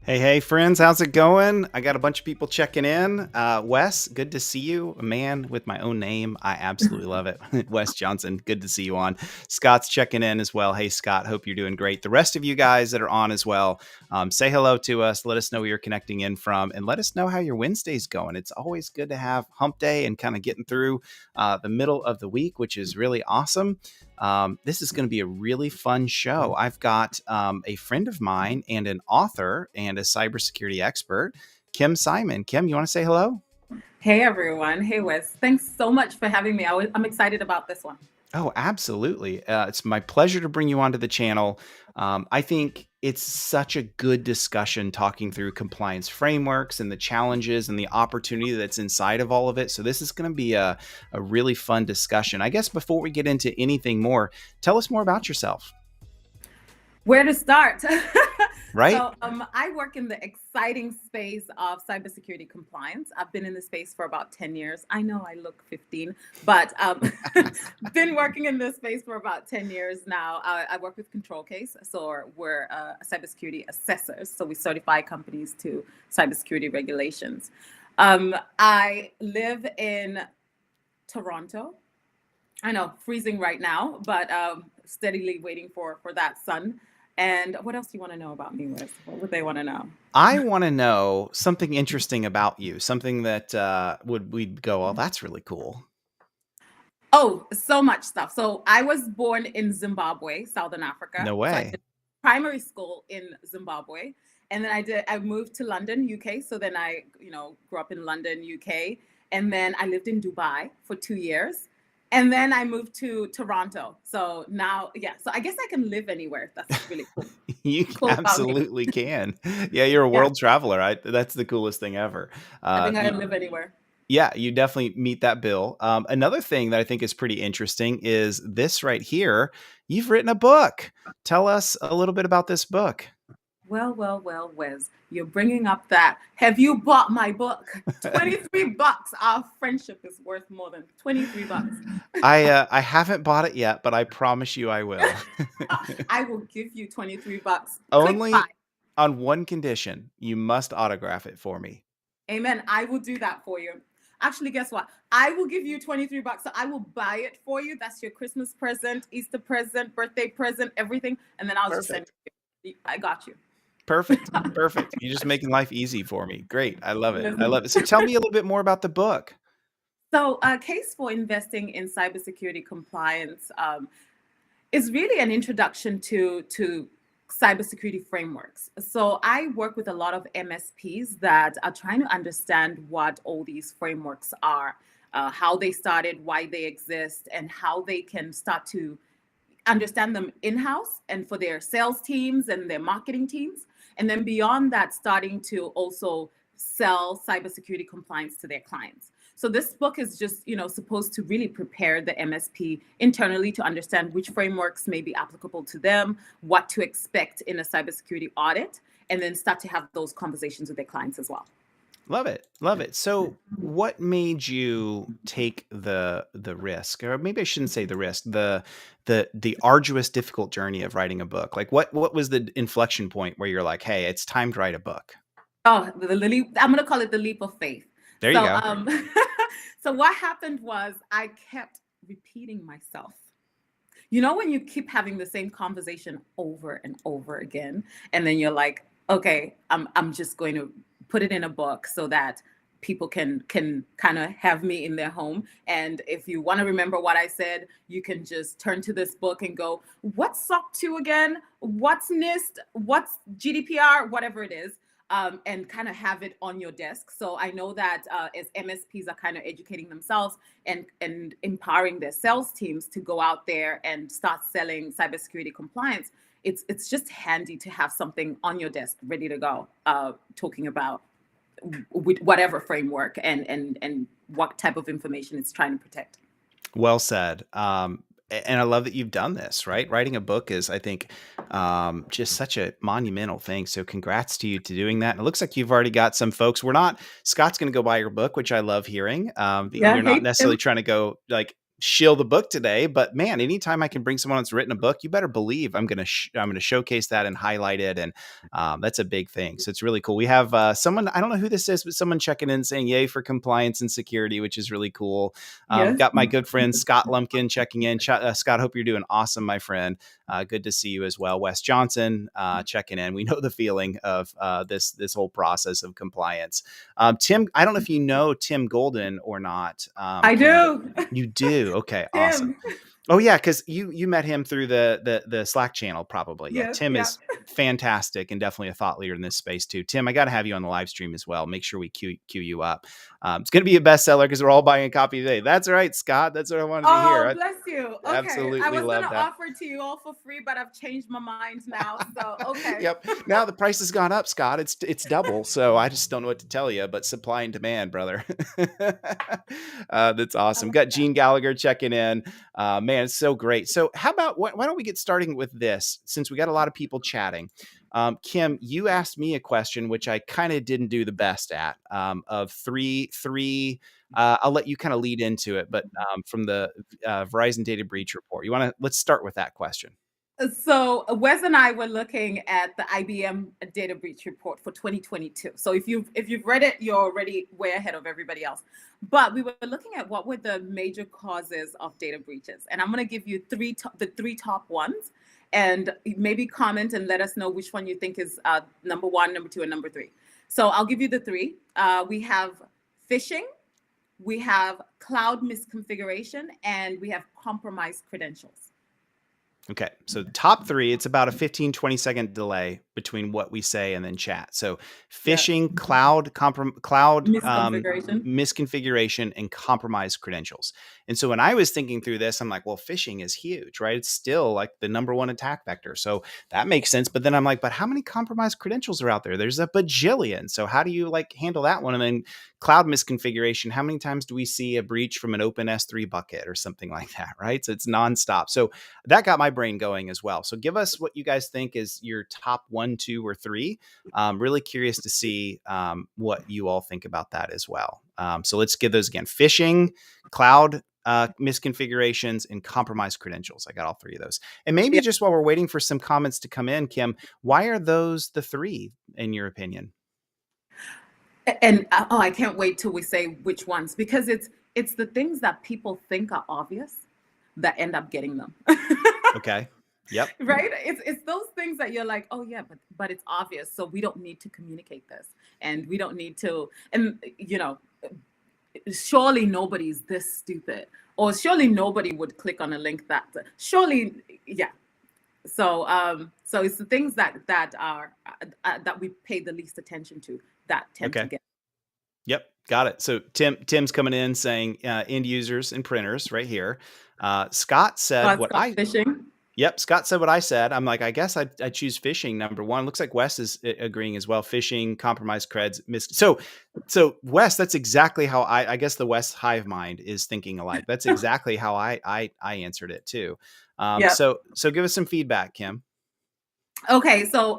Hey, hey, friends, how's it going? I got a bunch of people checking in. Wes, good to see you. A man with my own name. I absolutely love it. Wes Johnson, good to see you on. Scott's checking in as well. Hey, Scott, hope you're doing great. The rest of you guys that are on as well, say hello to us. Let us know where you're connecting in from and let us know how your Wednesday's going. It's always good to have hump day and kind of getting through the middle of the week, which is really awesome. This is going to be a really fun show. I've got a friend of mine and an author and a cybersecurity expert, Kim Simon. Kim, you want to say hello? Hey everyone. Hey Wes. Thanks so much for having me. I'm excited about this one. Oh, absolutely. It's my pleasure to bring you onto the channel. I think it's such a good discussion talking through compliance frameworks and the challenges and the opportunity that's inside of all of it. So this is going to be a really fun discussion. I guess before we get into anything more, tell us more about yourself, Where to start? right? I work in the exciting space of cybersecurity compliance. I've been in the space for about 10 years. I know I look 15, but been working in this space for about 10 years now. I work with ControlCase. So we're cybersecurity assessors. So we certify companies to cybersecurity regulations. I live in Toronto. I know, freezing right now, but steadily waiting for that sun. And what else do you want to know about me, Wes? What would they want to know? I want to know something interesting about you, something that we'd go, oh, that's really cool. Oh, so much stuff. So I was born in Zimbabwe, Southern Africa. No So I way. did primary school in Zimbabwe. And then I moved to London, UK. So then I, grew up in London, UK. And then I lived in Dubai for 2 years. And then I moved to Toronto. So now, yeah. So I guess I can live anywhere. That's really cool. You Cool about me. absolutely can. Yeah, you're a Yeah. world traveler. That's the coolest thing ever. I think I You, can live anywhere. yeah, you definitely meet that bill. Another thing that I think is pretty interesting is this right here. You've written a book. Tell us a little bit about this book. Well, Wes, you're bringing up that. Have you bought my book? 23 bucks. Our friendship is worth more than 23 bucks. I haven't bought it yet, but I promise you I will. I will give you 23 bucks. Click buy. Only on one condition. You must autograph it for me. Amen. I will do that for you. Actually, guess what? I will give you 23 bucks. So I will buy it for you. That's your Christmas present, Easter present, birthday present, everything. And then I'll just send Perfect. it to you. I got you. Perfect. Perfect. You're just making life easy for me. Great. I love it. I love it. So tell me a little bit more about the book. So, a case for investing in cybersecurity compliance is really an introduction to cybersecurity frameworks. So, I work with a lot of MSPs that are trying to understand what all these frameworks are, how they started, why they exist, and how they can start to understand them in-house and for their sales teams and their marketing teams. And then beyond that, starting to also sell cybersecurity compliance to their clients. So this book is just, supposed to really prepare the MSP internally to understand which frameworks may be applicable to them, what to expect in a cybersecurity audit, and then start to have those conversations with their clients as well. Love it. Love it. So what made you take the risk, or maybe I shouldn't say the risk, the arduous, difficult journey of writing a book? Like what was the inflection point where you're like, hey, it's time to write a book? Oh, the leap, I'm going to call it the leap of faith. There you So, go. so what happened was I kept repeating myself. You know, when you keep having the same conversation over and over again, and then you're like, okay, I'm just going to put it in a book so that people can kind of have me in their home. And if you want to remember what I said, you can just turn to this book and go, what's SOC 2 again? What's NIST? What's GDPR? Whatever it is. And kind of have it on your desk. So I know that as MSPs are kind of educating themselves and empowering their sales teams to go out there and start selling cybersecurity compliance, it's just handy to have something on your desk ready to go, talking about with whatever framework and what type of information it's trying to protect. Well said. And I love that you've done this, right? Writing a book is, I think, just such a monumental thing. So congrats to you to doing that. And it looks like you've already got some folks. Scott's going to go buy your book, which I love hearing. Yeah, You're not hey necessarily Tim. trying to go like shill the book today, but man, anytime I can bring someone that's written a book, you better believe I'm going to showcase that and highlight it. And that's a big thing. So it's really cool. We have someone, I don't know who this is, but someone checking in saying yay for compliance and security, which is really cool. Yes. Got my good friend Scott Lumpkin checking in. Scott, hope you're doing awesome, my friend. Good to see you as well. Wes Johnson checking in. We know the feeling of this whole process of compliance. Tim, I don't know if you know Tim Golden or not. I Kim, but do. you do. Okay, awesome. Tim. Oh yeah, because you met him through the Slack channel, probably. Yeah, Yes. Tim Yeah. is fantastic and definitely a thought leader in this space too. Tim, I got to have you on the live stream as well. Make sure we queue you up. It's going to be a bestseller because we're all buying a copy today. That's right, Scott. That's what I wanted to hear. Oh, I bless you. Okay. I absolutely was going love to that. offer to you all for free, but I've changed my mind now. So, okay. Yep. Now the price has gone up, Scott. It's double. So I just don't know what to tell you, but supply and demand, brother. That's I awesome. like Got that. Gene Gallagher checking in. Man, it's so great. So how about why don't we get starting with this since we got a lot of people chatting? Kim, you asked me a question which I kind of didn't do the best at. Of three. I'll let you kind of lead into it, but from the Verizon data breach report, let's start with that question. So Wes and I were looking at the IBM data breach report for 2022. So if you've read it, you're already way ahead of everybody else. But we were looking at what were the major causes of data breaches, and I'm going to give you the three top ones, and maybe comment and let us know which one you think is number one, number two, and number three. So I'll give you the three. We have phishing, we have cloud misconfiguration, and we have compromised credentials. Okay. So top three, it's about a 15-20 second delay between what we say and then chat. So phishing, cloud Misconfiguration. misconfiguration, and compromised credentials. And so when I was thinking through this, I'm like, well, phishing is huge, right? It's still like the number one attack vector. So that makes sense. But then I'm like, but how many compromised credentials are out there? There's a bajillion. So how do you like handle that one? And then cloud misconfiguration, how many times do we see a breach from an open S3 bucket or something like that, right? So it's nonstop. So that got my brain going as well. So give us what you guys think is your top 1, 2, or 3. Really curious to see what you all think about that as well. So let's give those again: phishing, cloud misconfigurations, and compromised credentials. I got all three of those. And maybe just while we're waiting for some comments to come in, Kim, why are those the three in your opinion? And I can't wait till we say which ones, because it's the things that people think are obvious that end up getting them. Okay. Yep. Right? It's those things that you're like, oh yeah, but it's obvious, so we don't need to communicate this, and we don't need to, and surely nobody's this stupid, or surely nobody would click on a link that surely, yeah. So it's the things that are that we pay the least attention to that tend to get. Yep, got it. So Tim's coming in saying end users and printers right here. Scott said what I phishing. Yep, Scott said what I said. I'm like, I guess I'd choose phishing number one. Looks like Wes is agreeing as well. Phishing, compromised creds, So Wes, that's exactly how I guess the Wes hive mind is thinking alike. That's exactly how I answered it too. Yep. So give us some feedback, Kim. Okay, so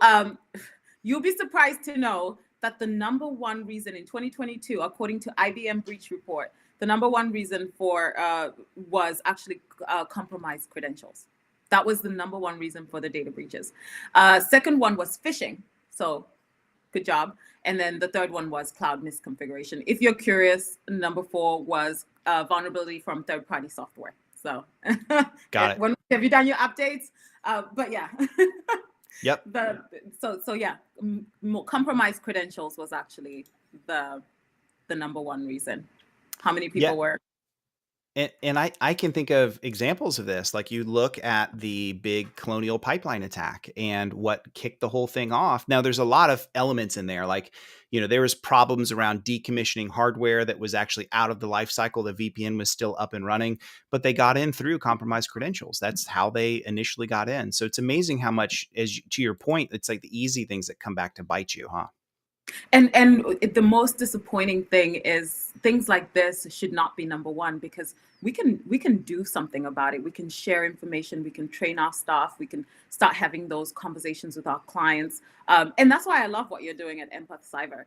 you'll be surprised to know that the number one reason in 2022, according to IBM breach report, the number one reason for was actually compromised credentials. That was the number one reason for the data breaches. Second one was phishing. So good job. And then the third one was cloud misconfiguration. If you're curious, number 4 was vulnerability from third-party software. So got it. Have you done your updates? But yeah. Yep. So yeah, compromised credentials was actually the number one reason. How many people were? And I can think of examples of this. Like you look at the big Colonial Pipeline attack and what kicked the whole thing off. Now there's a lot of elements in there. Like, there was problems around decommissioning hardware that was actually out of the life cycle. The VPN was still up and running, but they got in through compromised credentials. That's how they initially got in. So it's amazing how much, to your point, it's like the easy things that come back to bite you, huh? And the most disappointing thing is things like this should not be number one, because we can do something about it. We can share information. We can train our staff. We can start having those conversations with our clients. And that's why I love what you're doing at Empath Cyber.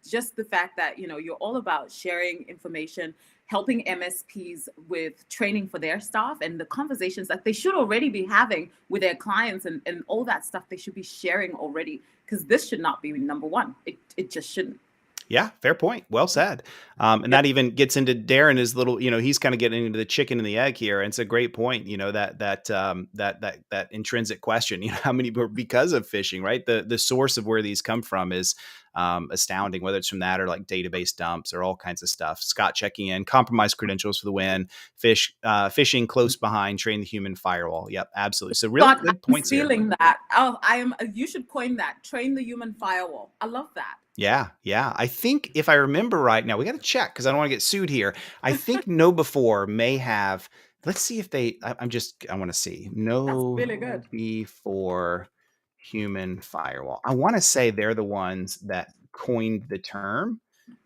Just the fact that you're all about sharing information, helping MSPs with training for their staff and the conversations that they should already be having with their clients and all that stuff they should be sharing already, because this should not be number one. It just shouldn't. Yeah, fair point. Well said. And Yep. that even gets into Darren is little, he's kind of getting into the chicken and the egg here. And it's a great point, that intrinsic question, how many were because of phishing, right? The source of where these come from is astounding, whether it's from that or like database dumps or all kinds of stuff. Scott checking in, compromised credentials for the win, phishing close behind, train the human firewall. Yep, absolutely. So really Scott, good I'm points here. stealing that. Oh, I am. You should coin that. Train the human firewall. I love that. Yeah, yeah. I think if I remember right now, we got to check because I don't want to get sued here. I think Know Before may have. Let's see if they. I want to see That's Know really good. Before human firewall. I want to say they're the ones that coined the term.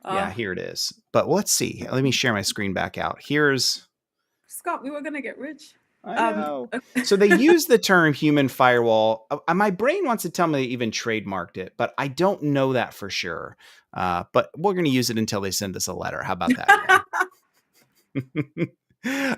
Yeah, here it is. But let's see. Let me share my screen back out. Here's. Scott, we were gonna get rich. I know. So they use the term human firewall. My brain wants to tell me they even trademarked it, but I don't know that for sure. But we're going to use it until they send us a letter. How about that?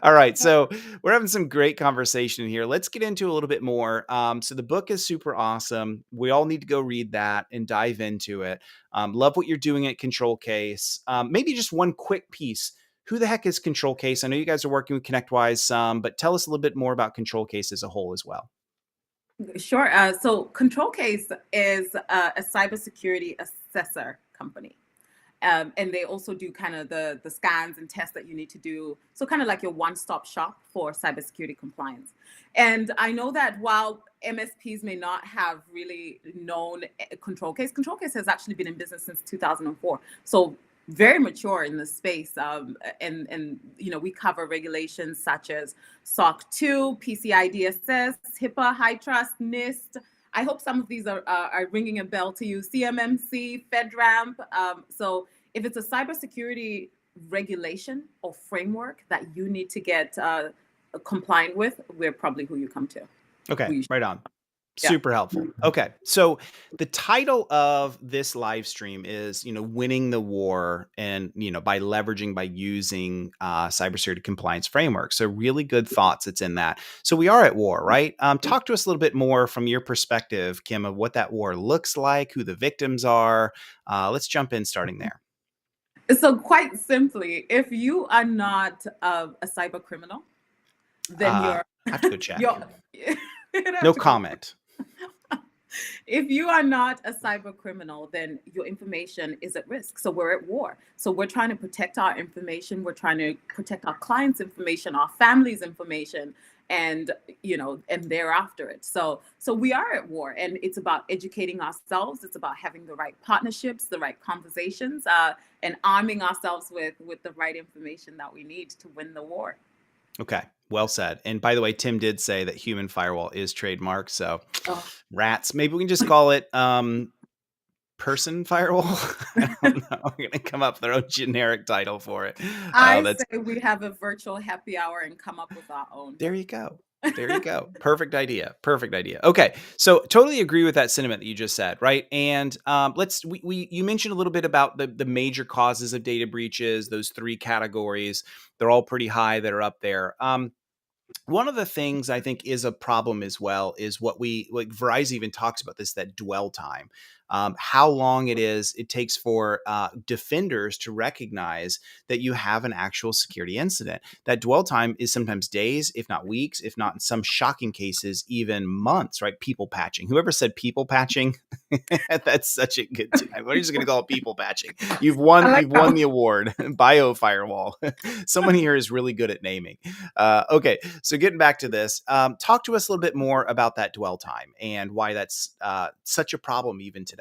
All right. So we're having some great conversation here. Let's get into a little bit more. So the book is super awesome. We all need to go read that and dive into it. Love what you're doing at ControlCase. Maybe just one quick piece. Who the heck is ControlCase? I know you guys are working with ConnectWise some, but tell us a little bit more about ControlCase as a whole as well. Sure. So ControlCase is a cybersecurity assessor company. And they also do kind of the scans and tests that you need to do. So kind of like your one-stop shop for cybersecurity compliance. And I know that while MSPs may not have really known ControlCase has actually been in business since 2004. So very mature in the space. And we cover regulations such as SOC 2, PCI DSS, HIPAA, High Trust, NIST. I hope some of these are ringing a bell to you. CMMC, FedRAMP. So if it's a cybersecurity regulation or framework that you need to get compliant with, we're probably who you come to. Okay, right on. Super helpful. Okay. So the title of this live stream is, winning the war and, by using cybersecurity compliance framework. So really good thoughts that's in that. So we are at war, right? Talk to us a little bit more from your perspective, Kim, of what that war looks like, who the victims are. Let's jump in starting there. So quite simply, if you are not a cyber criminal, then you're... I have to go check. No comment. If you are not a cyber criminal, then your information is at risk. So we're at war. So we're trying to protect our information. We're trying to protect our clients' information, our family's information, and they're after it. So we are at war, and it's about educating ourselves. It's about having the right partnerships, the right conversations, and arming ourselves with the right information that we need to win the war. Okay. Well said. And by the way, Tim did say that human firewall is trademarked. So rats, maybe we can just call it person firewall. I don't know. We're going to come up with our own generic title for it. I say we have a virtual happy hour and come up with our own. There you go. There you go. Perfect idea. Perfect idea. Okay. So totally agree with that sentiment that you just said, right? And you mentioned a little bit about the major causes of data breaches, those 3 categories. They're all pretty high that are up there. One of the things I think is a problem as well is what Verizon even talks about this, that dwell time. How long it takes for defenders to recognize that you have an actual security incident. That dwell time is sometimes days, if not weeks, if not in some shocking cases, even months, right? People patching. Whoever said people patching, that's such a good time. We're just going to call it people patching. You've won the award. Bio firewall. Someone here is really good at naming. Okay. So getting back to this, talk to us a little bit more about that dwell time and why that's such a problem even today.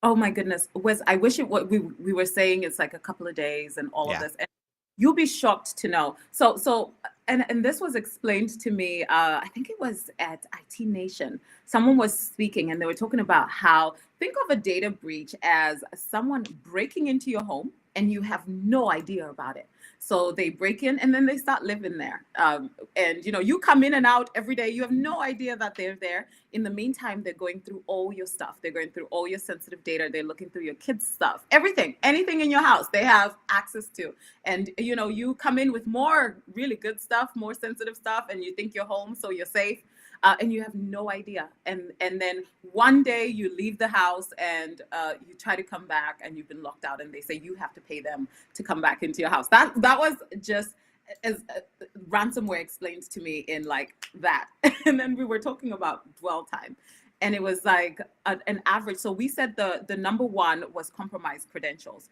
Oh my goodness, Wes, I wish what we were saying it's like a couple of days and all of this. And you'll be shocked to know. So and this was explained to me, I think it was at IT Nation. Someone was speaking and they were talking about how, think of a data breach as someone breaking into your home and you have no idea about it. So they break in and then they start living there. And you come in and out every day. You have no idea that they're there. In the meantime, they're going through all your stuff. They're going through all your sensitive data. They're looking through your kids' stuff, everything, anything in your house, they have access to. And you come in with more really good stuff, more sensitive stuff, and you think you're home, so you're safe. And you have no idea. And then one day you leave the house and you try to come back and you've been locked out, and they say you have to pay them to come back into your house. That was just as ransomware explained to me in like that. And then we were talking about dwell time, and it was like an average. So we said the number one was compromised credentials.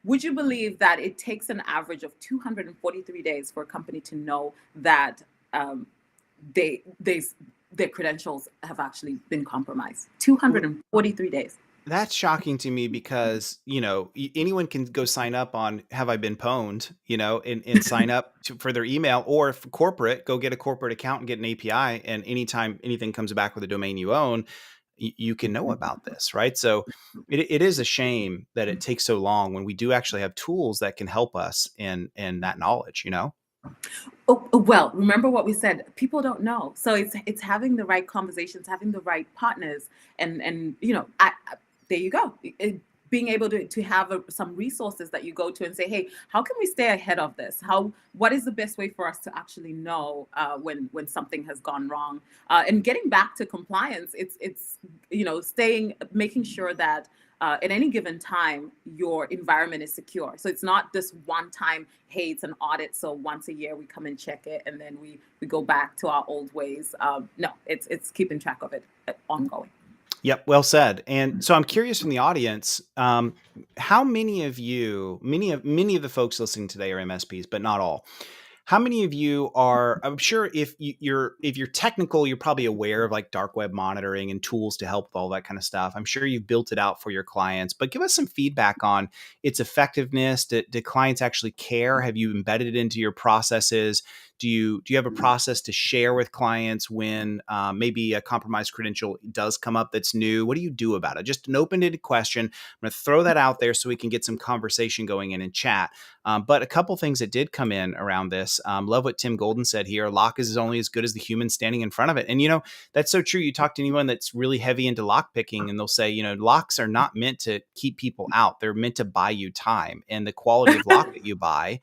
Would you believe that it takes an average of 243 days for a company to know that their credentials have actually been compromised? 243 days. That's shocking to me because, anyone can go sign up on Have I Been Pwned, and sign up for their email, or if corporate, go get a corporate account and get an API. And anytime anything comes back with a domain you own, you can know about this, right? So it is a shame that it takes so long when we do actually have tools that can help us in that knowledge, Oh, well, remember what we said, people don't know. So it's having the right conversations, having the right partners, and there you go. Being able to have some resources that you go to and say, hey, how can we stay ahead of this? What is the best way for us to actually know when something has gone wrong? And getting back to compliance, it's making sure that at any given time, your environment is secure. So it's not this one time, hey, it's an audit, so once a year we come and check it, and then we go back to our old ways. No, it's keeping track of it ongoing. Yep, well said. And so I'm curious from the audience, how many of you, many of the folks listening today are MSPs, but not all. How many of you are, I'm sure if you're technical, you're probably aware of like dark web monitoring and tools to help with all that kind of stuff. I'm sure you've built it out for your clients, but give us some feedback on its effectiveness. Do clients actually care? Have you embedded it into your processes? Do you have a process to share with clients when maybe a compromised credential does come up that's new? What do you do about it? Just an open-ended question. I'm going to throw that out there so we can get some conversation going in chat. But a couple things that did come in around this. Love what Tim Golden said here. Lock is only as good as the human standing in front of it. And, that's so true. You talk to anyone that's really heavy into lock picking and they'll say, locks are not meant to keep people out. They're meant to buy you time. And the quality of lock that you buy,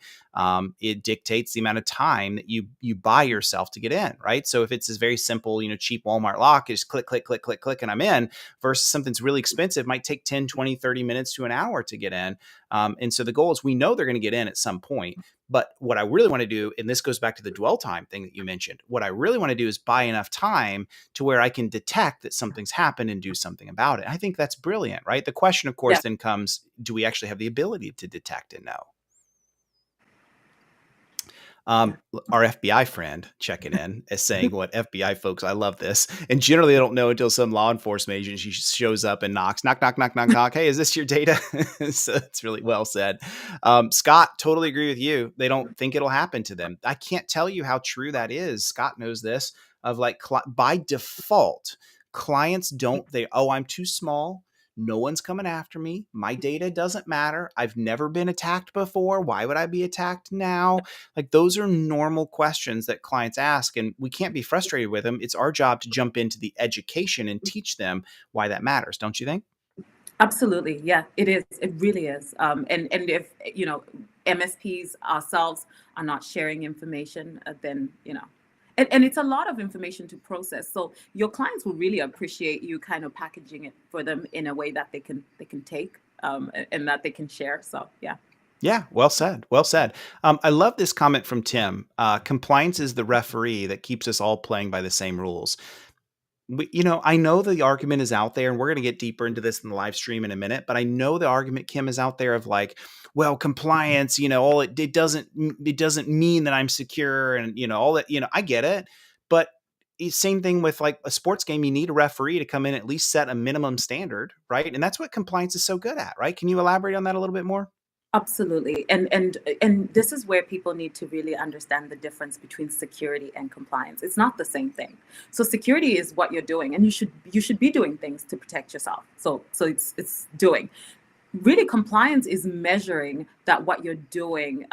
it dictates the amount of time that you buy yourself to get in, right? So if it's this very simple, cheap Walmart lock, is click, click, click, click, click, and I'm in, versus something's really expensive, might take 10, 20, 30 minutes to an hour to get in. And so the goal is we know they're going to get in at some point. But what I really want to do, and this goes back to the dwell time thing that you mentioned, what I really want to do is buy enough time to where I can detect that something's happened and do something about it. I think that's brilliant, right? The question, of course, then comes, do we actually have the ability to detect and know? Our FBI friend checking in is saying, what FBI folks, I love this. And generally they don't know until some law enforcement agency shows up and knocks, knock, knock, knock, knock, knock. Hey, is this your data? So it's really well said. Scott, totally agree with you. They don't think it'll happen to them. I can't tell you how true that is. Scott knows this, of like by default, clients I'm too small. No one's coming after me. My data doesn't matter. I've never been attacked before. Why would I be attacked now? Like, those are normal questions that clients ask, and we can't be frustrated with them. It's our job to jump into the education and teach them why that matters. Don't you think? Absolutely. Yeah, it is. It really is. And if, MSPs ourselves are not sharing information, then, and it's a lot of information to process. So your clients will really appreciate you kind of packaging it for them in a way that they can take and that they can share. So, yeah. Yeah, well said. Well said. I love this comment from Tim. Compliance is the referee that keeps us all playing by the same rules. I know the argument is out there, and we're going to get deeper into this in the live stream in a minute, but I know the argument, Kim, is out there of like, well, compliance, all it doesn't mean that I'm secure, and all that, I get it. But same thing with like a sports game, you need a referee to come in, at least set a minimum standard, right? And that's what compliance is so good at, right? Can you elaborate on that a little bit more? Absolutely. And this is where people need to really understand the difference between security and compliance. It's not the same thing. So security is what you're doing, and you should be doing things to protect yourself. So it's doing. really compliance is measuring that what you're doing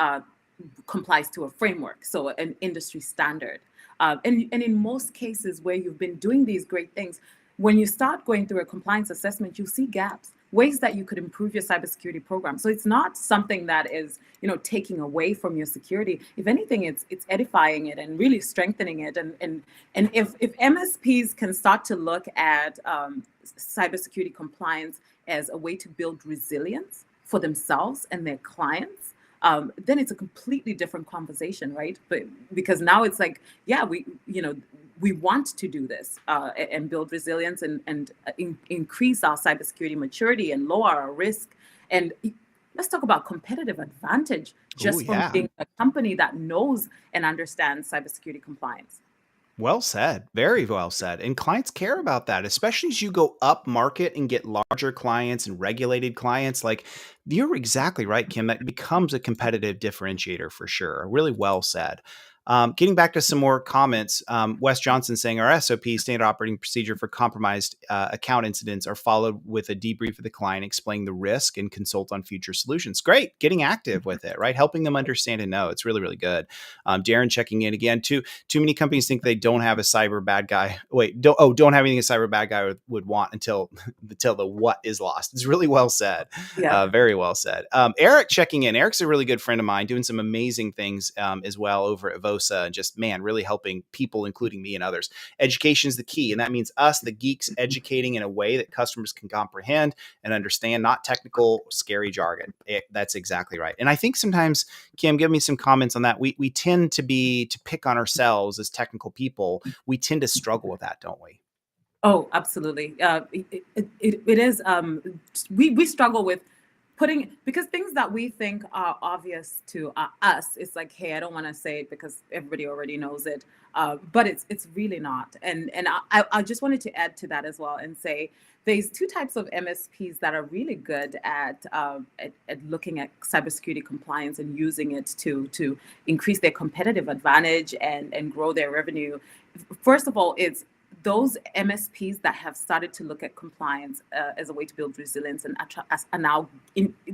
complies to a framework, so an industry standard. And in most cases where you've been doing these great things, when you start going through a compliance assessment, you see gaps, ways that you could improve your cybersecurity program. So it's not something that is, taking away from your security. If anything, it's edifying it and really strengthening it. And if MSPs can start to look at cybersecurity compliance as a way to build resilience for themselves and their clients, then it's a completely different conversation, right? But because now it's like, yeah, we want to do this and build resilience and increase our cybersecurity maturity and lower our risk. And let's talk about competitive advantage Oh, just from yeah. being a company that knows and understands cybersecurity compliance. Well said. Very well said. And clients care about that, especially as you go up market and get larger clients and regulated clients. Like, you're exactly right, Kim. That becomes a competitive differentiator for sure. Really well said. Getting back to some more comments, Wes Johnson saying our SOP, standard operating procedure for compromised account incidents, are followed with a debrief of the client, explaining the risk and consult on future solutions. Great. Getting active with it, right? Helping them understand and know. It's really, really good. Darren checking in again. Too many companies think they don't have a cyber bad guy. Wait, don't have anything a cyber bad guy would want until the what is lost. It's really well said. Yeah. Very well said. Eric checking in. Eric's a really good friend of mine, doing some amazing things as well over at Vosa, and just, man, really helping people, including me and others. Education is the key, and that means us, the geeks, educating in a way that customers can comprehend and understand, not technical, scary jargon. That's exactly right. And I think sometimes, Kim, give me some comments on that. We tend to pick on ourselves as technical people. We tend to struggle with that, don't we? Oh, absolutely. It is. We struggle with putting, because things that we think are obvious to us, it's like, hey, I don't want to say it because everybody already knows it. But it's really not. And I just wanted to add to that as well and say there's two types of MSPs that are really good at looking at cybersecurity compliance and using it to increase their competitive advantage and grow their revenue. First of all, it's those MSPs that have started to look at compliance as a way to build resilience and are now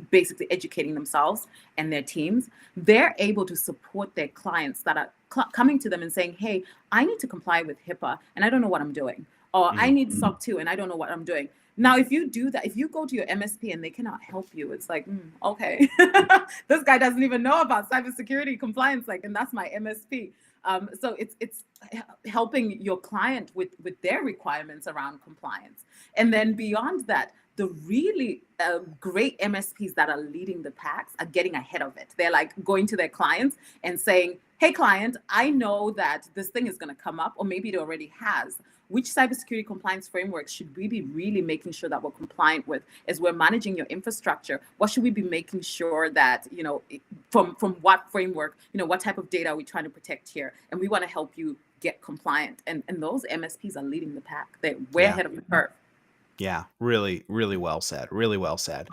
basically educating themselves and their teams. They're able to support their clients that are coming to them and saying, hey, I need to comply with HIPAA and I don't know what I'm doing. Or I need SOC 2 and I don't know what I'm doing. Now, if you do that, if you go to your MSP and they cannot help you, it's like, okay, this guy doesn't even know about cybersecurity compliance, and that's my MSP. So it's helping your client with their requirements around compliance. And then beyond that, the really great MSPs that are leading the packs are getting ahead of it. They're like going to their clients and saying, hey, client, I know that this thing is going to come up, or maybe it already has. Which cybersecurity compliance frameworks should we be really making sure that we're compliant with as we're managing your infrastructure? What should we be making sure that, from what framework, what type of data are we trying to protect here? And we want to help you get compliant. And those MSPs are leading the pack. They're way ahead of the curve. Yeah, really, really well said. Really well said.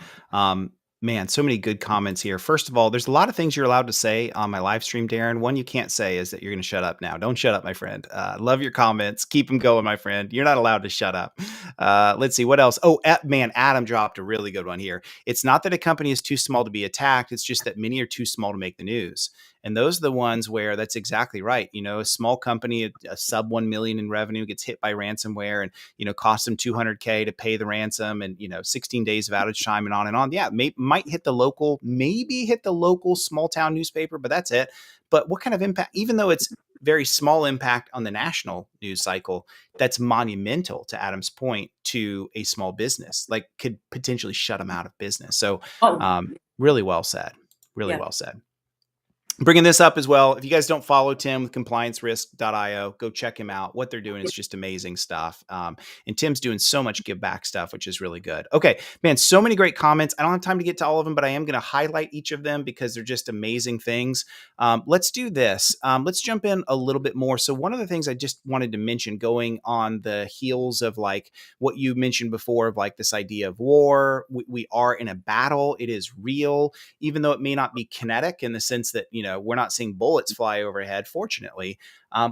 Man, so many good comments here. First of all, there's a lot of things you're allowed to say on my live stream, Darren. One you can't say is that you're going to shut up now. Don't shut up, my friend. Love your comments. Keep them going, my friend. You're not allowed to shut up. Let's see what else. Oh, man, Adam dropped a really good one here. It's not that a company is too small to be attacked. It's just that many are too small to make the news. And those are the ones where that's exactly right. A small company, a sub 1 million in revenue, gets hit by ransomware and, costs them $200K to pay the ransom and, 16 days of outage time and on and on. Yeah, might hit the local, maybe hit the local small town newspaper, but that's it. But what kind of impact, even though it's very small impact on the national news cycle, that's monumental, to Adam's point, to a small business, could potentially shut them out of business. So really well said. Really well said. Bringing this up as well. If you guys don't follow Tim with compliancerisk.io, go check him out. What they're doing is just amazing stuff. And Tim's doing so much give back stuff, which is really good. Okay, man, so many great comments. I don't have time to get to all of them, but I am going to highlight each of them because they're just amazing things. Let's do this. Let's jump in a little bit more. So one of the things I just wanted to mention, going on the heels of what you mentioned before of this idea of war, we are in a battle. It is real, even though it may not be kinetic in the sense that, we're not seeing bullets fly overhead, fortunately.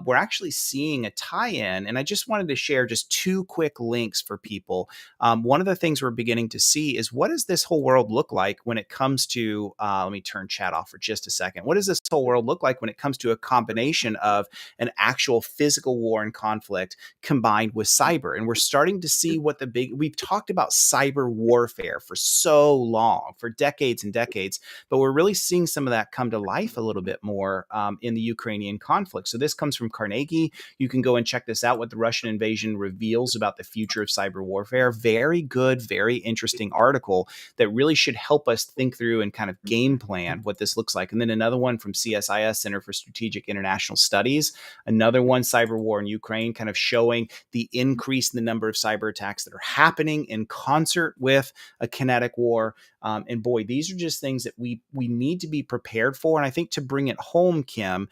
We're actually seeing a tie-in, and I just wanted to share just two quick links for people. One of the things we're beginning to see is, what does this whole world look like when it comes to, let me turn chat off for just a second. What does this whole world look like when it comes to a combination of an actual physical war and conflict combined with cyber? And we're starting to see we've talked about cyber warfare for so long, for decades and decades, but we're really seeing some of that come to life a little bit more in the Ukrainian conflict. So this comes from Carnegie. You can go and check this out, what the Russian invasion reveals about the future of cyber warfare. Very good, very interesting article that really should help us think through and kind of game plan what this looks like. And then another one from CSIS, Center for Strategic International Studies, another one, cyber war in Ukraine, kind of showing the increase in the number of cyber attacks that are happening in concert with a kinetic war. And boy, these are just things that we need to be prepared for. And I think, to bring it home, Kim,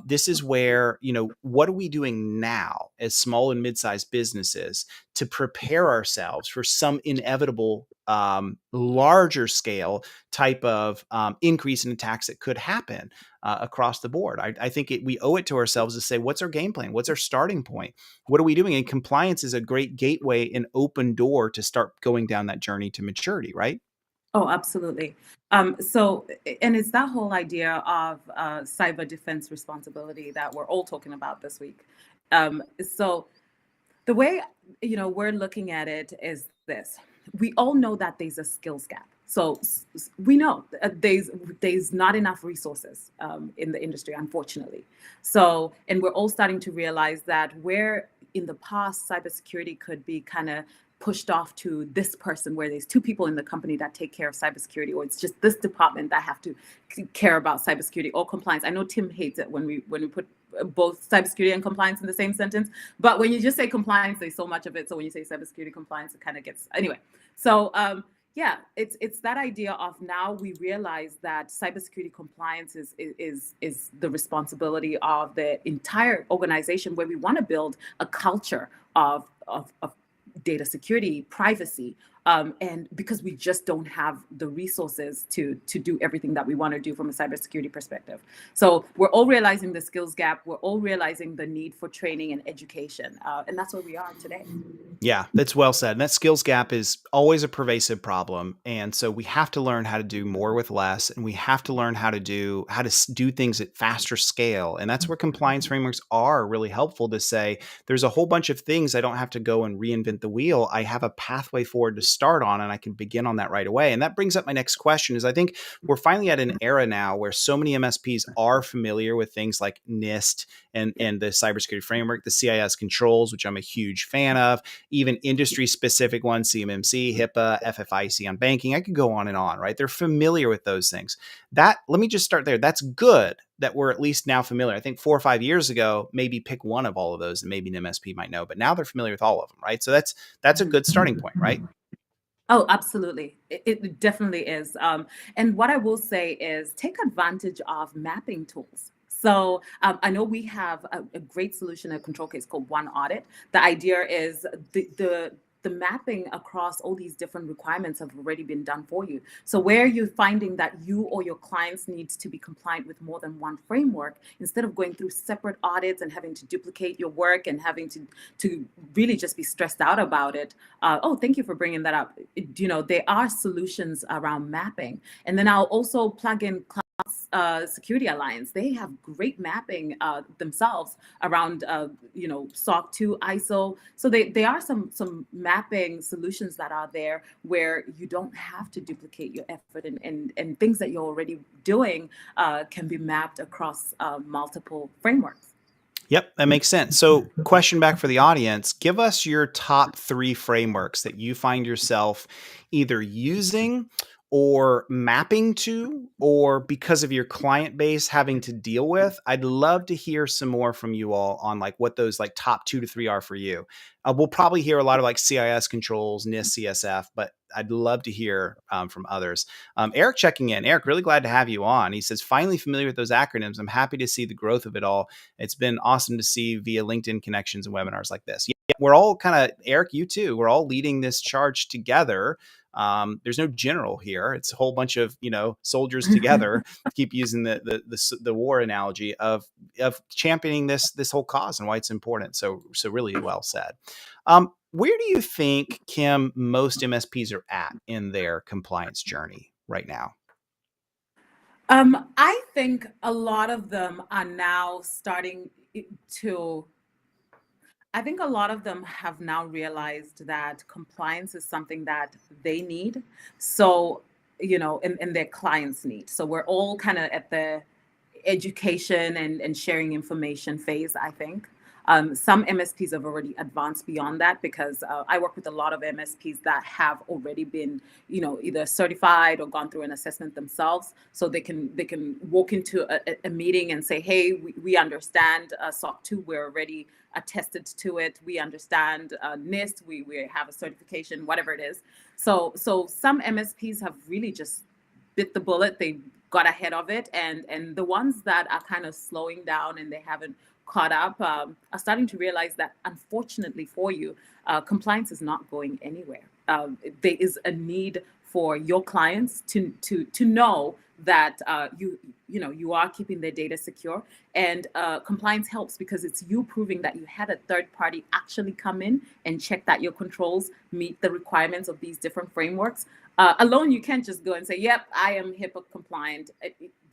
this is where, what are we doing now as small and mid-sized businesses to prepare ourselves for some inevitable larger scale type of increase in attacks that could happen across the board? I think we owe it to ourselves to say, what's our game plan? What's our starting point? What are we doing? And compliance is a great gateway and open door to start going down that journey to maturity, right? Oh, absolutely. And it's that whole idea of cyber defense responsibility that we're all talking about this week. So the way we're looking at it is this: we all know that there's a skills gap. So we know there's not enough resources in the industry, unfortunately. So, and we're all starting to realize that where in the past cybersecurity could be kind of pushed off to this person, where there's two people in the company that take care of cybersecurity, or it's just this department that have to care about cybersecurity or compliance. I know Tim hates it when we put both cybersecurity and compliance in the same sentence, but when you just say compliance, there's so much of it. So when you say cybersecurity compliance, it kind of gets, anyway. So yeah, it's that idea of, now we realize that cybersecurity compliance is the responsibility of the entire organization, where we want to build a culture of data security, privacy, and because we just don't have the resources to do everything that we want to do from a cybersecurity perspective. So we're all realizing the skills gap. We're all realizing the need for training and education, and that's where we are today. Yeah, that's well said. And that skills gap is always a pervasive problem. And so we have to learn how to do more with less, and we have to learn how to do things at faster scale. And that's where compliance frameworks are really helpful, to say, there's a whole bunch of things I don't have to go and reinvent the wheel. I have a pathway forward to start on, and I can begin on that right away. And that brings up my next question: is I think we're finally at an era now where so many MSPs are familiar with things like NIST and the cybersecurity framework, the CIS controls, which I'm a huge fan of, even industry specific ones, CMMC, HIPAA, FFIEC on banking. I could go on and on, right? They're familiar with those things. Let me just start there. That's good that we're at least now familiar. I think 4 or 5 years ago, maybe pick one of all of those and maybe an MSP might know, but now they're familiar with all of them, right? So that's a good starting point, right? Oh, absolutely. It definitely is. And what I will say is, take advantage of mapping tools. So I know we have a great solution, a control case called One Audit. The idea is the mapping across all these different requirements have already been done for you. So where you're finding that you or your clients needs to be compliant with more than one framework, instead of going through separate audits and having to duplicate your work and having to really just be stressed out about it. Oh, thank you for bringing that up. There are solutions around mapping. And then I'll also plug in Security Alliance. They have great mapping themselves around SOC 2, ISO. So they are some mapping solutions that are there, where you don't have to duplicate your effort, and things that you're already doing can be mapped across multiple frameworks. Yep, that makes sense. So, question back for the audience: give us your top 3 frameworks that you find yourself either using or mapping to, or because of your client base having to deal with. I'd love to hear some more from you all on what those top 2 to 3 are for you. We'll probably hear a lot of CIS controls, NIST, CSF, but I'd love to hear from others. Eric checking in. Eric, really glad to have you on. He says, finally familiar with those acronyms. I'm happy to see the growth of it all. It's been awesome to see via LinkedIn connections and webinars like this. Yeah, we're all kind of, Eric, you too, we're all leading this charge together There's no general here. It's a whole bunch of soldiers together. Keep using the war analogy of championing this whole cause and why it's important. So really well said. Where do you think, Kim, most MSPs are at in their compliance journey right now? I think a lot of them are now starting to I think a lot of them have now realized that compliance is something that they need. So, and their clients need. So we're all kind of at the education and sharing information phase, I think. Some MSPs have already advanced beyond that because I work with a lot of MSPs that have already been, either certified or gone through an assessment themselves, so they can walk into a meeting and say, "Hey, we understand SOC 2. We're already attested to it. We understand NIST. We have a certification, whatever it is." So some MSPs have really just bit the bullet. They got ahead of it, and the ones that are kind of slowing down and they haven't caught up are starting to realize that, unfortunately for you, compliance is not going anywhere. There is a need for your clients to know that you are keeping their data secure, and compliance helps because it's you proving that you had a third party actually come in and check that your controls meet the requirements of these different frameworks. Alone, you can't just go and say, "Yep, I am HIPAA compliant."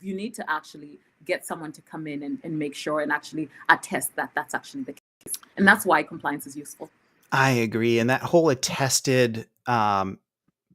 You need to actually get someone to come in and make sure and actually attest that that's actually the case. And that's why compliance is useful. I agree. And that whole attested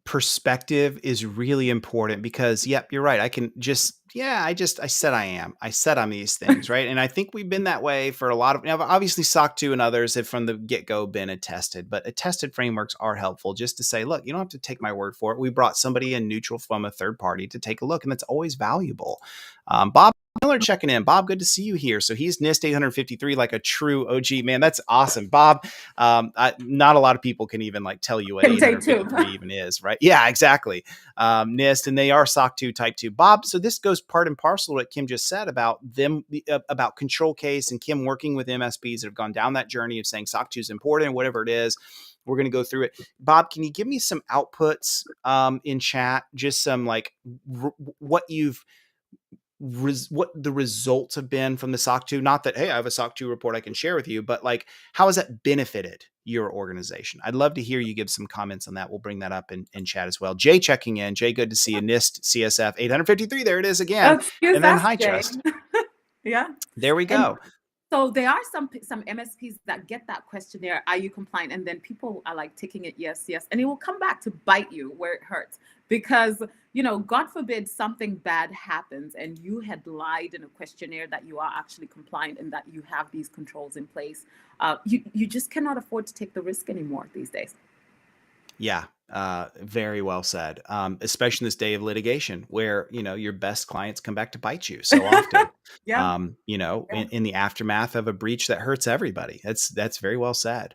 perspective is really important because, yep, you're right. I can just, I said I said I'm these things, right? And I think we've been that way for a lot of, obviously SOC 2 and others have from the get-go been attested, but attested frameworks are helpful just to say, look, you don't have to take my word for it. We brought somebody in neutral from a third party to take a look, and that's always valuable. Bob Miller checking in. Bob, good to see you here. So he's NIST 853, like a true OG. Man, that's awesome. Bob, not a lot of people can even tell you what Can take two. 853 even is, right? Yeah, exactly. NIST, and they are SOC 2 type 2. Bob, so this goes part and parcel to what Kim just said about them, about ControlCase and Kim working with MSPs that have gone down that journey of saying SOC 2 is important, whatever it is. We're going to go through it. Bob, can you give me some outputs in chat? Just some what the results have been from the SOC 2. Not that, hey, I have a SOC 2 report I can share with you, but how has that benefited your organization? I'd love to hear you give some comments on that. We'll bring that up in chat as well. Jay checking in. Jay, good to see you. NIST CSF 853. There it is again. Excuse and then us, High Jay. Trust. Yeah. There we go. So there are some MSPs that get that questionnaire, "Are you compliant?" And then people are ticking it, yes, yes. And it will come back to bite you where it hurts because, God forbid something bad happens and you had lied in a questionnaire that you are actually compliant and that you have these controls in place. You just cannot afford to take the risk anymore these days. Yeah, very well said. Especially in this day of litigation where, your best clients come back to bite you so often. Yeah. In the aftermath of a breach that hurts everybody. That's very well said.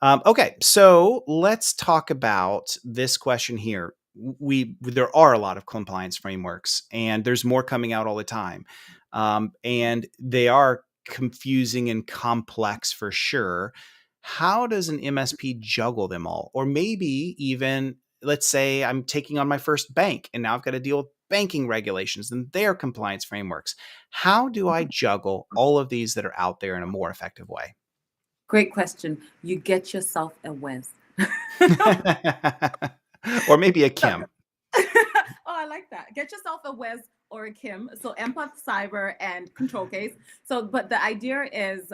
Okay, so let's talk about this question here. There are a lot of compliance frameworks, and there's more coming out all the time, and they are confusing and complex for sure. How does an MSP juggle them all? Or maybe even, let's say I'm taking on my first bank and now I've got to deal with banking regulations and their compliance frameworks. How do I juggle all of these that are out there in a more effective way? Great question. You get yourself a Wes. Or maybe a Kim. Oh, I like that. Get yourself a Wes or a Kim. So Empath, Cyber, and ControlCase. So, but the idea is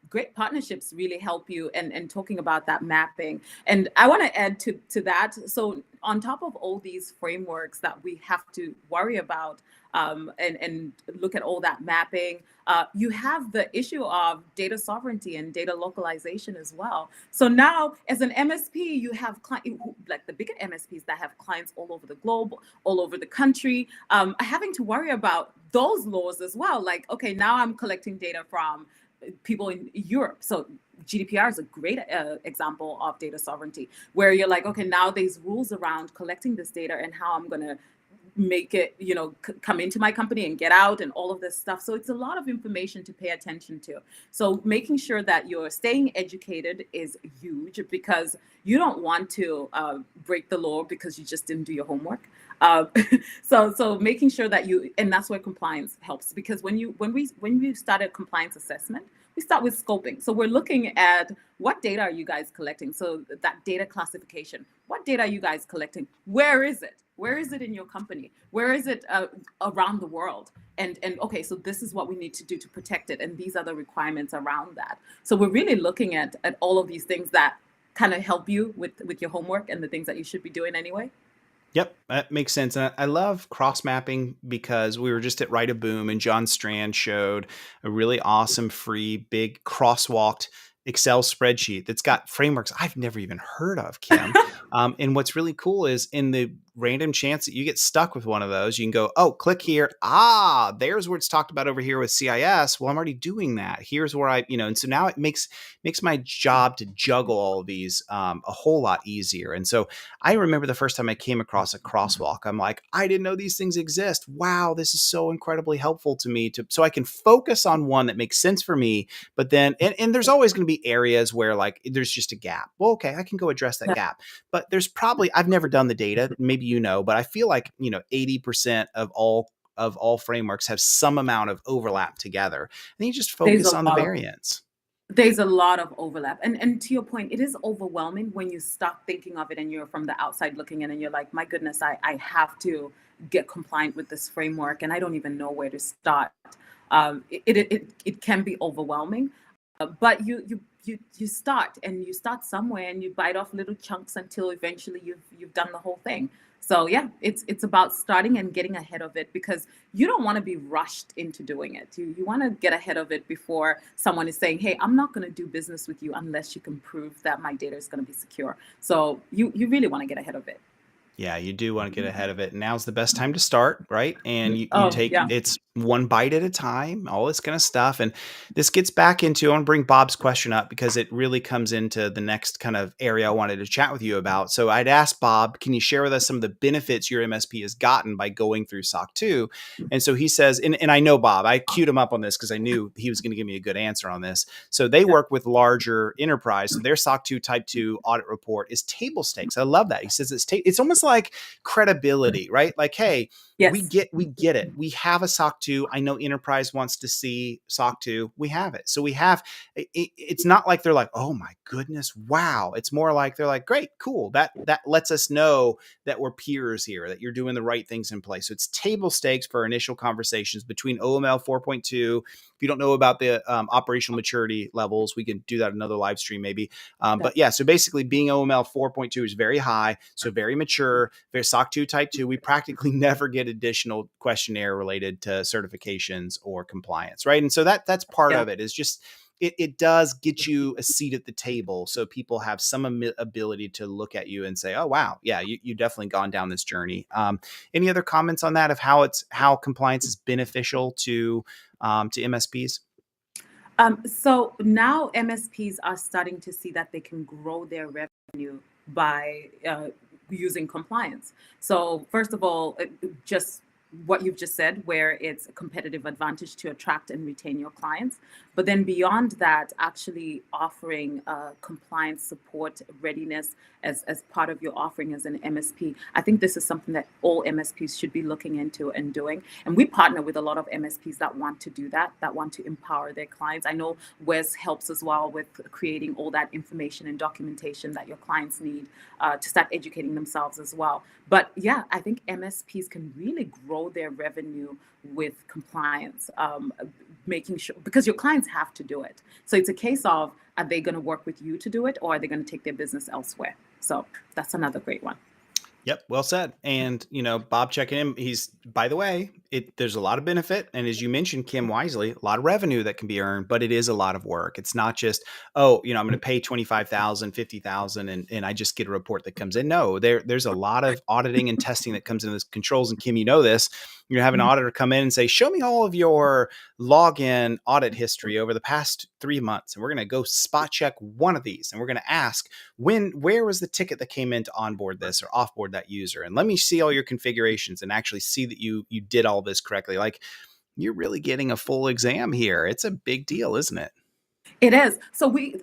great partnerships really help you, and talking about that mapping. And I want to add to that. So on top of all these frameworks that we have to worry about and look at all that mapping, you have the issue of data sovereignty and data localization as well. So now as an MSP, you have like the bigger MSPs that have clients all over the globe, all over the country, having to worry about those laws as well. Like, okay, now I'm collecting data from people in Europe. So GDPR is a great example of data sovereignty, where you're like, okay, now there's rules around collecting this data and how I'm going to make it, come into my company and get out and all of this stuff. So it's a lot of information to pay attention to. So making sure that you're staying educated is huge, because you don't want to break the law because you just didn't do your homework. Uh, so making sure that and that's where compliance helps, because when we start a compliance assessment, we start with scoping. So we're looking at what data are you guys collecting? So that data classification, what data are you guys collecting? Where is it? Where is it in your company? Where is it around the world? And okay, so this is what we need to do to protect it. And these are the requirements around that. So we're really looking at all of these things that kind of help you with your homework and the things that you should be doing anyway. Yep, that makes sense. And I love cross mapping because we were just at Write a Boom and John Strand showed a really awesome free big crosswalked Excel spreadsheet that's got frameworks I've never even heard of, Kim. And what's really cool is in the random chance that you get stuck with one of those, you can go, oh, click here. Ah, there's where it's talked about over here with CIS. Well, I'm already doing that. Here's where and so now it makes my job to juggle all of these a whole lot easier. And so I remember the first time I came across a crosswalk, I'm like, I didn't know these things exist. Wow, this is so incredibly helpful to me so I can focus on one that makes sense for me. But then, and there's always going to be areas where like there's just a gap. Well, okay, I can go address that gap. But there's probably, I've never done the data, maybe but I feel like 80% of all frameworks have some amount of overlap together. And you just There's focus a on the lot of variance. There's a lot of overlap. And to your point, it is overwhelming when you start thinking of it and you're from the outside looking in and you're like, my goodness, I have to get compliant with this framework and I don't even know where to start. It can be overwhelming, but you start, and you start somewhere and you bite off little chunks until eventually you've done the whole thing. So yeah, it's about starting and getting ahead of it, because you don't want to be rushed into doing it. You want to get ahead of it before someone is saying, hey, I'm not going to do business with you unless you can prove that my data is going to be secure. So you really want to get ahead of it. Yeah, you do want to get ahead of it. Now's the best time to start, right? And you Oh take yeah. it's one bite at a time, all this kind of stuff. And this gets back into, I want to bring Bob's question up because it really comes into the next kind of area I wanted to chat with you about. So I'd asked Bob, can you share with us some of the benefits your MSP has gotten by going through SOC 2? And so he says, and I know Bob, I queued him up on this because I knew he was going to give me a good answer on this. So they work with larger enterprise. So their SOC 2 type 2 audit report is table stakes. I love that. He says it's almost like credibility, right? Like, hey, we Yes. get it. We have a SOC 2. I know enterprise wants to see SOC 2. We have it. So we have it's not like they're like, oh my goodness, wow. It's more like they're like, great, cool. That lets us know that we're peers here, that you're doing the right things in place. So it's table stakes for initial conversations between OML 4.2. If you don't know about the operational maturity levels, we can do that another live stream maybe. But yeah, so basically being OML 4.2 is very high, so very mature, very SOC 2 type 2. We practically never get additional questionnaire related to certifications or compliance, right? And so that's part Yeah. of it, is just it does get you a seat at the table, so people have some ability to look at you and say, oh wow, yeah, you definitely gone down this journey. Any other comments on that, of how compliance is beneficial to MSPs? So now MSPs are starting to see that they can grow their revenue by using compliance. So first of all, just what you've just said, where it's a competitive advantage to attract and retain your clients. But then beyond that, actually offering compliance support readiness as part of your offering as an MSP. I think this is something that all MSPs should be looking into and doing. And we partner with a lot of MSPs that want to do that want to empower their clients. I know Wes helps as well with creating all that information and documentation that your clients need to start educating themselves as well. But yeah, I think MSPs can really grow their revenue with compliance, making sure, because your clients have to do it. So it's a case of, are they going to work with you to do it, or are they going to take their business elsewhere? So that's another great one. Yep, well said. And Bob checking in. He's, by the way, there's a lot of benefit. And as you mentioned, Kim, wisely, a lot of revenue that can be earned, but it is a lot of work. It's not just, oh, I'm going to pay 25,000, 50,000, and I just get a report that comes in. No, there's a lot of auditing and testing that comes into this controls. And Kim, you know this, you have an auditor come in and say, show me all of your login audit history over the past 3 months. And we're going to go spot check one of these. And we're going to ask, where was the ticket that came in to onboard this or offboard that user? And let me see all your configurations and actually see that you did all this correctly. Like, you're really getting a full exam here. It's a big deal, isn't it? It is.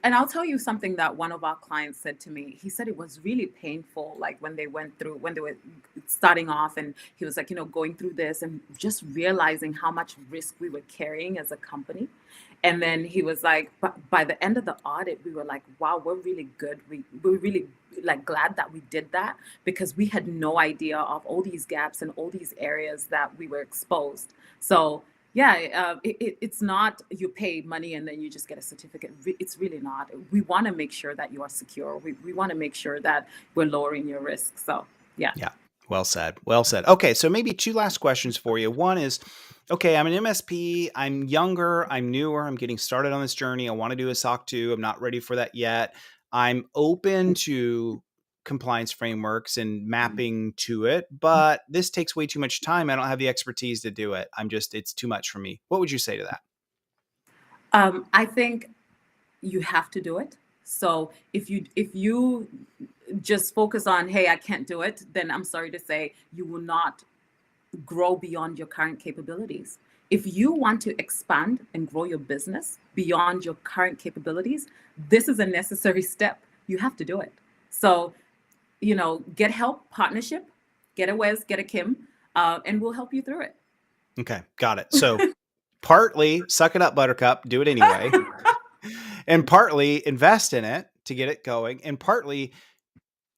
And I'll tell you something that one of our clients said to me. He said it was really painful, like when they were starting off, and he was like, going through this and just realizing how much risk we were carrying as a company. And then he was like, by the end of the audit, we were like, wow, we're really good. We're really like glad that we did that, because we had no idea of all these gaps and all these areas that we were exposed. So yeah, it's not you pay money and then you just get a certificate. It's really not. We want to make sure that you are secure. We want to make sure that we're lowering your risk. So yeah. Yeah. Well said. Well said. Okay. So maybe two last questions for you. One is, okay, I'm an MSP. I'm younger. I'm newer. I'm getting started on this journey. I want to do a SOC 2. I'm not ready for that yet. I'm open to compliance frameworks and mapping to it, but this takes way too much time. I don't have the expertise to do it. It's too much for me. What would you say to that? I think you have to do it. So if you just focus on, hey, I can't do it, then I'm sorry to say you will not grow beyond your current capabilities. If you want to expand and grow your business beyond your current capabilities, this is a necessary step. You have to do it. So, get help, partnership, get a Wes, get a Kim, and we'll help you through it. Okay, got it. So partly suck it up, buttercup, do it anyway. And partly invest in it to get it going. And partly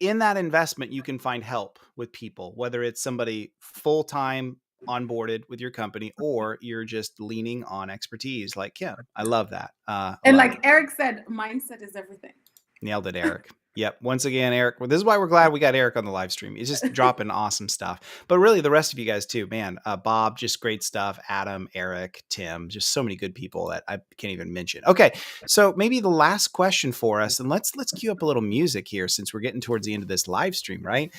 in that investment, you can find help with people, whether it's somebody full-time onboarded with your company or you're just leaning on expertise. Like, yeah, I love that. And like Eric said, mindset is everything. Nailed it, Eric. Yep. Once again, Eric, well, this is why we're glad we got Eric on the live stream. He's just dropping awesome stuff. But really, the rest of you guys too, man. Bob, just great stuff. Adam, Eric, Tim, just so many good people that I can't even mention. Okay, so maybe the last question for us, and let's cue up a little music here since we're getting towards the end of this live stream, right?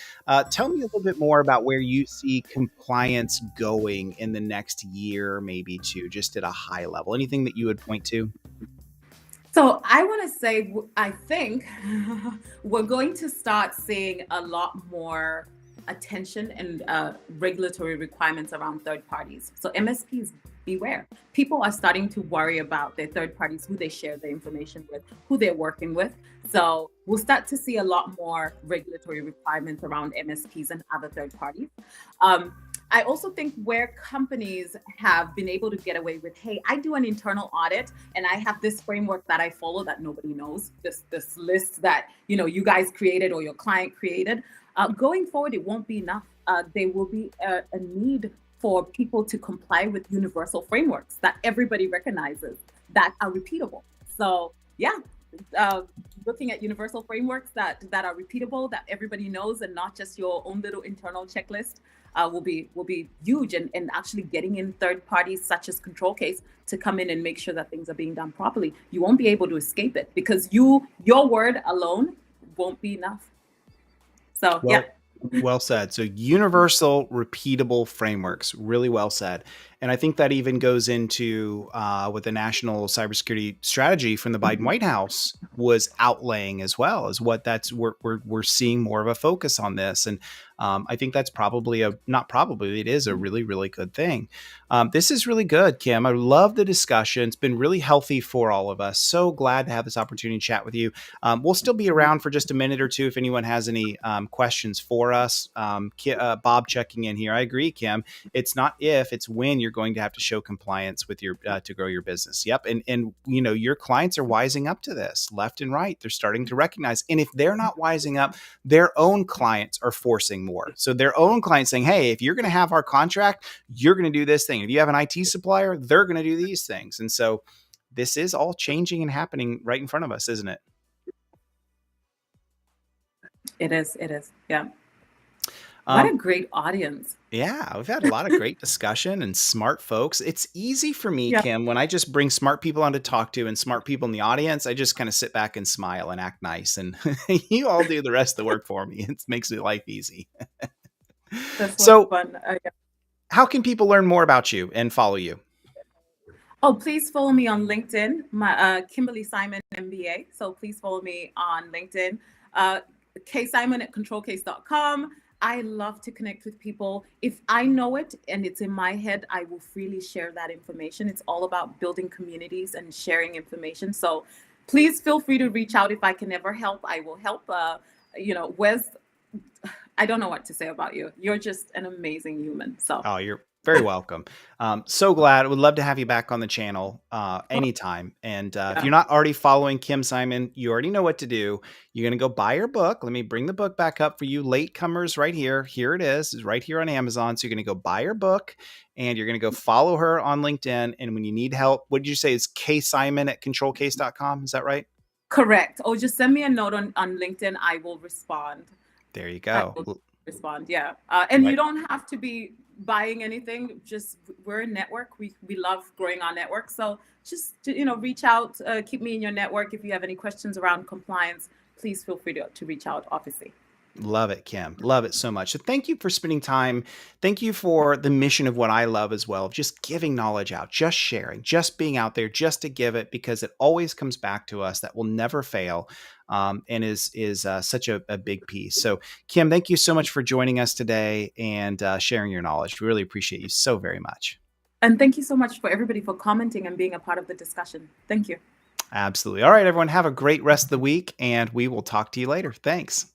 Tell me a little bit more about where you see compliance going in the next year, maybe two, just at a high level. Anything that you would point to? So I want to say, I think we're going to start seeing a lot more attention and regulatory requirements around third parties. So MSPs, beware. People are starting to worry about their third parties, who they share their information with, who they're working with. So we'll start to see a lot more regulatory requirements around MSPs and other third parties. I also think where companies have been able to get away with, hey, I do an internal audit and I have this framework that I follow that nobody knows, this list that you guys created or your client created. Going forward, it won't be enough. There will be a need for people to comply with universal frameworks that everybody recognizes that are repeatable. So yeah, looking at universal frameworks that are repeatable, that everybody knows, and not just your own little internal checklist. Will be huge, and actually getting in third parties such as ControlCase to come in and make sure that things are being done properly. You won't be able to escape it because your word alone won't be enough. So yeah. Well said. So universal, repeatable frameworks, really well said. And I think that even goes into what the national cybersecurity strategy from the Biden White House was outlaying as well, as what we're seeing more of a focus on this. And I think that's it is a really, really good thing. This is really good, Kim. I love the discussion. It's been really healthy for all of us. So glad to have this opportunity to chat with you. We'll still be around for just a minute or two if anyone has any questions for us. Bob checking in here. I agree, Kim. It's not if, it's when you're going to have to show compliance with your to grow your business. Yep. And your clients are wising up to this left and right. They're starting to recognize. And if they're not wising up, their own clients are forcing more. So their own clients saying, hey, if you're going to have our contract, you're going to do this thing. If you have an IT supplier, they're going to do these things. And so this is all changing and happening right in front of us, isn't it? It is. Yeah. What Um, a great audience. yeah, we've had a lot of great discussion and smart folks. It's easy for me, Yeah, Kim, when I just bring smart people on to talk to and smart people in the audience, I just kind of sit back and smile and act nice. And you all do the rest of the work for me. It makes my life easy. that's what's So, fun. Yeah. how can people learn more about you and follow you? Oh, please follow me on LinkedIn, my Kimberly Simon MBA. So please follow me on LinkedIn. Uh, Simon at ControlCase.com. I love to connect with people. If I know it and it's in my head, I will freely share that information. It's all about building communities and sharing information. So please feel free to reach out. If I can ever help, I will help. Wes, I don't know what to say about you. You're just an amazing human. So, Oh, you're very welcome. So glad. Would love to have you back on the channel anytime. And if you're yeah. not already following Kim Simon, you already know what to do. You're going to go buy her book. Let me bring the book back up for you latecomers right here. Here it is. It's right here on Amazon. So you're going to go buy her book and you're going to go follow her on LinkedIn. And when you need help, what did you say? It's ksimon at controlcase.com. Is that right? Correct. Or just send me a note on LinkedIn. I will respond. There you I go. will respond. Yeah. And you Right. don't have to be buying anything. Just we're a network. We love growing our network. So just reach out. Keep me in your network. If you have any questions around compliance, please feel free to reach out. Obviously. Love it, Kim. Love it so much. So thank you for spending time. Thank you for the mission of what I love as well, of just giving knowledge out, just sharing, just being out there, just to give it, because it always comes back to us. That will never fail, and is such a big piece. So, Kim, thank you so much for joining us today and sharing your knowledge. We really appreciate you so very much. And thank you so much for everybody for commenting and being a part of the discussion. Thank you. Absolutely. All right, everyone, have a great rest of the week, and we will talk to you later. Thanks.